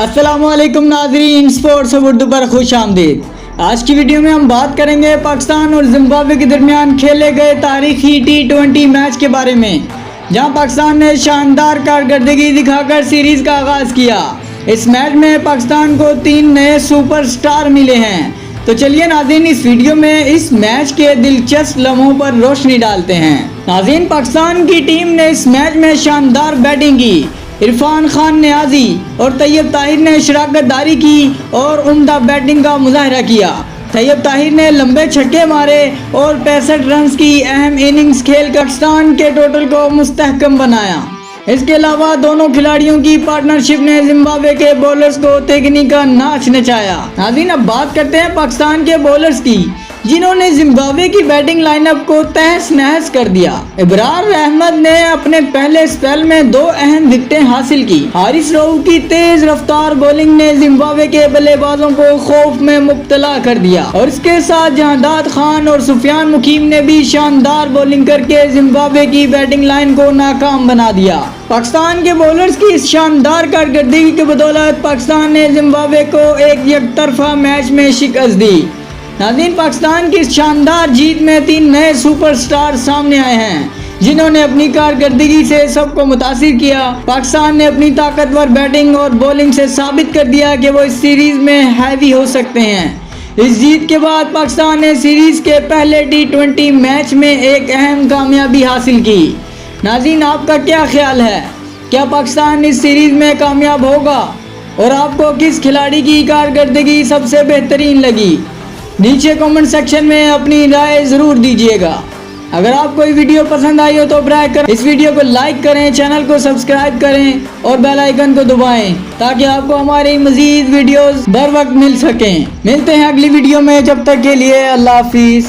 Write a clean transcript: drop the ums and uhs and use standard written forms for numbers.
अस्सलाम वालेकुम नाजरीन, स्पोर्ट्स और उर्दू पर खुश आमदीद। आज की वीडियो में हम बात करेंगे पाकिस्तान और जिम्बाब्वे के दरमियान खेले गए तारीखी T20 मैच के बारे में, जहां पाकिस्तान ने शानदार कारकर्दगी दिखाकर सीरीज का आगाज किया। इस मैच में पाकिस्तान को 3 नए सुपरस्टार मिले हैं। तो चलिए नाज़रीन, इस वीडियो में इस मैच के दिलचस्प लम्हों पर रोशनी डालते हैं। नाज़रीन, पाकिस्तान की टीम ने इस मैच में शानदार बैटिंग की। इरफान खान नियाजी और तैयब ताहिर ने शराकतदारी की और उम्दा बैटिंग का मुजाहरा किया। तैयब ताहिर ने लंबे छक्के मारे और 65 रन की अहम इनिंग्स खेल पाकिस्तान के टोटल को मुस्तहकम बनाया। इसके अलावा दोनों खिलाड़ियों की पार्टनरशिप ने जिम्बाब्वे के बॉलर्स को तेगनी का नाच नचाया। नाज़रीन, अब बात करते हैं पाकिस्तान के बॉलर्स की, जिन्होंने जिम्बाब्वे की बैटिंग लाइनअप को तहस नहस कर दिया। इब्रार अहमद ने अपने पहले स्पेल में 2 अहम विकेटें हासिल की। हारिस रऊफ की तेज रफ्तार बॉलिंग ने जिम्बाब्वे के बल्लेबाजों को खौफ में मुब्तला कर दिया, और इसके साथ जहादात खान और सुफियान मुकीम ने भी शानदार बॉलिंग करके जिम्बाब्वे की बैटिंग लाइन को नाकाम बना दिया। पाकिस्तान के बॉलर्स की इस शानदार कारकर्दगी की बदौलत पाकिस्तान ने जिम्बाब्वे को एक यकतरफा मैच में शिकस्त दी। नाज़रीन, पाकिस्तान की इस शानदार जीत में 3 नए सुपरस्टार सामने आए हैं, जिन्होंने अपनी कारकर्दगी से सबको मुतासिर किया। पाकिस्तान ने अपनी ताकतवर बैटिंग और बॉलिंग से साबित कर दिया कि वो इस सीरीज में हैवी हो सकते हैं। इस जीत के बाद पाकिस्तान ने सीरीज के पहले T20 मैच में एक अहम कामयाबी हासिल की। नाज़रीन, आपका क्या ख्याल है? क्या पाकिस्तान इस सीरीज में कामयाब होगा? और आपको किस खिलाड़ी की कारकर्दगी सबसे बेहतरीन लगी? नीचे कमेंट सेक्शन में अपनी राय ज़रूर दीजिएगा। अगर आपको ये वीडियो पसंद आई हो तो बराए कर इस वीडियो को लाइक करें, चैनल को सब्सक्राइब करें और बेल आइकन को दबाएं, ताकि आपको हमारी मज़ीद वीडियोस बर वक्त मिल सकें। मिलते हैं अगली वीडियो में, जब तक के लिए अल्लाह हाफिज़।